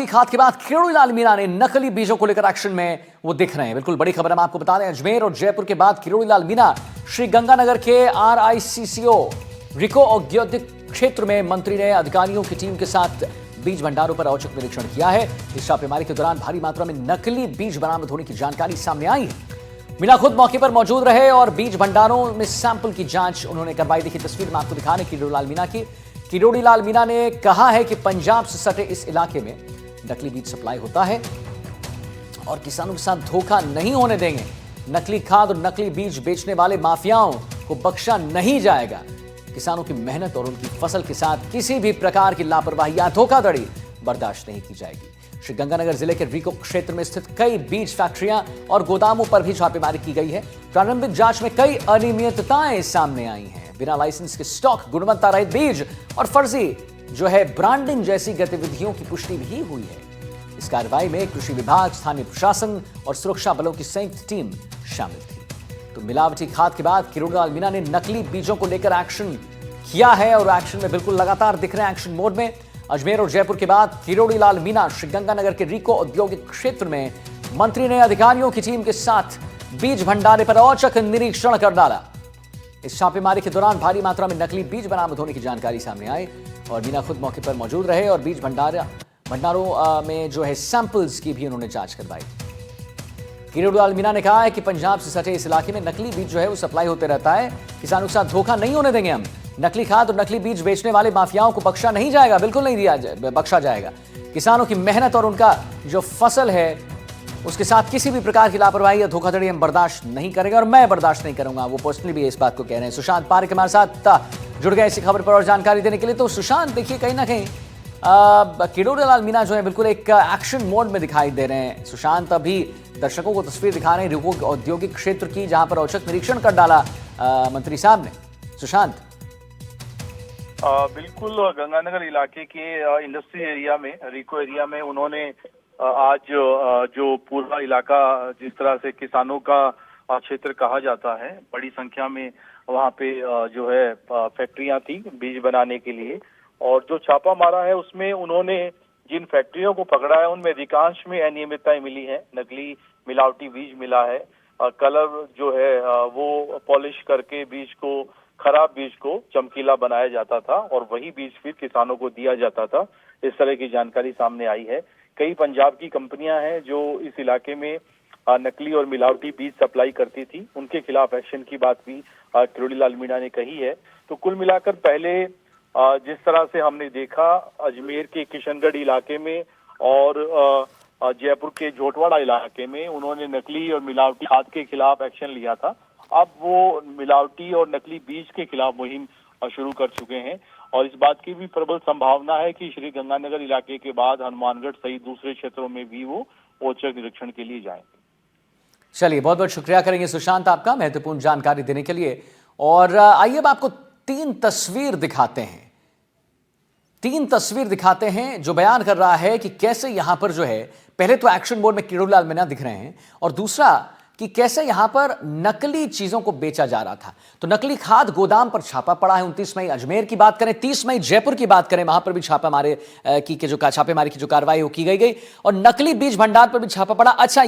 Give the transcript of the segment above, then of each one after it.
खाद के बाद किरोड़ीलाल मीणा ने नकली बीजों को लेकर एक्शन में वो दिख रहे हैं। बिल्कुल बड़ी खबर हम आपको बता दें, अजमेर और जयपुर के बाद किरोड़ीलाल मीणा श्रीगंगानगर के RICCO रिको औद्योगिक क्षेत्र में मंत्री ने अधिकारियों की टीम के साथ बीज भंडारों पर औचक निरीक्षण किया है। इस छापेमारी के दौरान भारी मात्रा में नकली बीज बरामद होने की जानकारी सामने आई है। मीणा खुद मौके पर मौजूद रहे और बीज भंडारों में सैंपल की जांच उन्होंने करवाई। देखिए तस्वीर में आपको दिखा रहे किरोड़ीलाल मीणा की। किरोड़ीलाल मीणा ने कहा है कि पंजाब से सटे इस इलाके में नकली बीज सप्लाई होता है और किसानों के साथ धोखा नहीं होने देंगे। नकली खाद और नकली बीज बेचने वाले माफियाओं को बख्शा नहीं जाएगा। किसानों की मेहनत और उनकी फसल के साथ किसी भी प्रकार की लापरवाही या धोखाधड़ी बर्दाश्त नहीं की जाएगी। श्रीगंगानगर जिले के रिको क्षेत्र में स्थित कई बीज फैक्ट्रियां और गोदामों पर भी छापेमारी की गई है। प्रारंभिक जांच में कई अनियमितताएं सामने आई हैं। बिना लाइसेंस के स्टॉक, गुणवत्ता रहित बीज और फर्जी ब्रांडिंग जैसी गतिविधियों की पुष्टि भी हुई है। इस कार्रवाई में कृषि विभाग, स्थानीय प्रशासन और सुरक्षा बलों की संयुक्त टीम शामिल थी। तो मिलावटी खाद के बाद किरोड़ीलाल मीणा ने नकली बीजों को लेकर एक्शन किया है और एक्शन में बिल्कुल लगातार दिख रहे हैं, एक्शन मोड में। अजमेर और जयपुर के बाद किरोड़ीलाल मीणा श्रीगंगानगर के रिको औद्योगिक क्षेत्र में मंत्री ने अधिकारियों की टीम के साथ बीज भंडारे पर औचक निरीक्षण कर डाला। इस छापेमारी के दौरान भारी मात्रा में नकली बीज बरामद होने की जानकारी सामने आई और मीणा खुद मौके पर मौजूद रहे और बीज भंडारों में सैंपल्स की भी उन्होंने जांच करवाई। किरोड़ीलाल मीणा ने कहा है कि पंजाब से सटे इस इलाके में नकली बीज वो सप्लाई होते रहता है। किसानों के साथ धोखा नहीं होने देंगे हम। नकली खाद और नकली बीज बेचने वाले माफियाओं को बख्शा नहीं जाएगा, बिल्कुल नहीं बख्शा जाएगा। किसानों की मेहनत और उनका जो फसल है उसके साथ किसी भी प्रकार की लापरवाही या धोखाधड़ी हम बर्दाश्त नहीं करेंगे और मैं बर्दाश्त नहीं करूंगा। वो पर्सनली भी इस बात को कह रहे हैं। सुशांत पारेख हमारे साथ जुड़ गए इसी खबर पर और जानकारी देने के लिए। तो सुशांत, देखिए कहीं ना कहीं किरोड़ीलाल मीणा है बिल्कुल एक एक्शन मोड में दिखाई दे रहे हैं। सुशांत अभी दर्शकों को तस्वीर दिखा रहे हैं रिको औद्योगिक क्षेत्र की, जहां पर औचक निरीक्षण कर डाला मंत्री साहब ने। सुशांत, बिल्कुल गंगानगर इलाके के इंडस्ट्री एरिया में, रिको एरिया में उन्होंने आज जो पूरा इलाका जिस तरह से किसानों का क्षेत्र कहा जाता है, बड़ी संख्या में वहाँ पे फैक्ट्रियां थी बीज बनाने के लिए। और जो छापा मारा है उसमें उन्होंने जिन फैक्ट्रियों को पकड़ा है उनमें अधिकांश में अनियमितताएं मिली है। नकली मिलावटी बीज मिला है। कलर वो पॉलिश करके बीज को, खराब बीज को चमकीला बनाया जाता था और वही बीज फिर किसानों को दिया जाता था। इस तरह की जानकारी सामने आई है। कई पंजाब की कंपनियां हैं जो इस इलाके में नकली और मिलावटी बीज सप्लाई करती थी। उनके खिलाफ एक्शन की बात भी किरोड़ीलाल मीणा ने कही है। तो कुल मिलाकर पहले जिस तरह से हमने देखा अजमेर के किशनगढ़ इलाके में और जयपुर के झोटवाड़ा इलाके में उन्होंने नकली और मिलावटी खाद के खिलाफ एक्शन लिया था। अब वो मिलावटी और नकली बीज के खिलाफ मुहिम शुरू कर चुके हैं और इस बात की भी प्रबल संभावना है कि श्रीगंगानगर इलाके के बाद हनुमानगढ़ सहित दूसरे क्षेत्रों में भी वो औचक निरीक्षण के लिए जाएंगे। चलिए, बहुत बहुत शुक्रिया करेंगे सुशांत आपका महत्वपूर्ण जानकारी देने के लिए। और आइए अब आपको तीन तस्वीर दिखाते हैं जो बयान कर रहा है कि कैसे यहां पर पहले तो एक्शन मोड में किरोड़ीलाल मीणा दिख रहे हैं और दूसरा कि कैसे यहां पर नकली चीजों को बेचा जा रहा था। तो नकली खाद गोदाम पर छापा पड़ा है। 29 मई अजमेर की बात करें, 30 मई जयपुर की बात करें, वहां पर भी छापेमारी की जो कार्रवाई वो की गई और नकली बीज भंडार पर भी छापा पड़ा। अच्छा,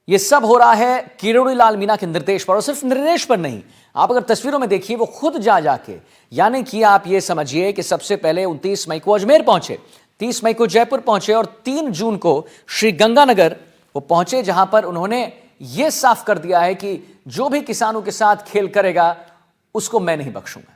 ये सब हो रहा है किरोड़ीलाल मीणा के निर्देश पर और सिर्फ निर्देश पर नहीं। आप अगर तस्वीरों में देखिए वो खुद जाके, यानी कि आप ये समझिए कि सबसे पहले 29 मई को अजमेर पहुंचे, 30 मई को जयपुर पहुंचे और 3 जून को श्रीगंगानगर वो पहुंचे, जहां पर उन्होंने ये साफ कर दिया है कि जो भी किसानों के साथ खेल करेगा उसको मैं नहीं बख्शूंगा।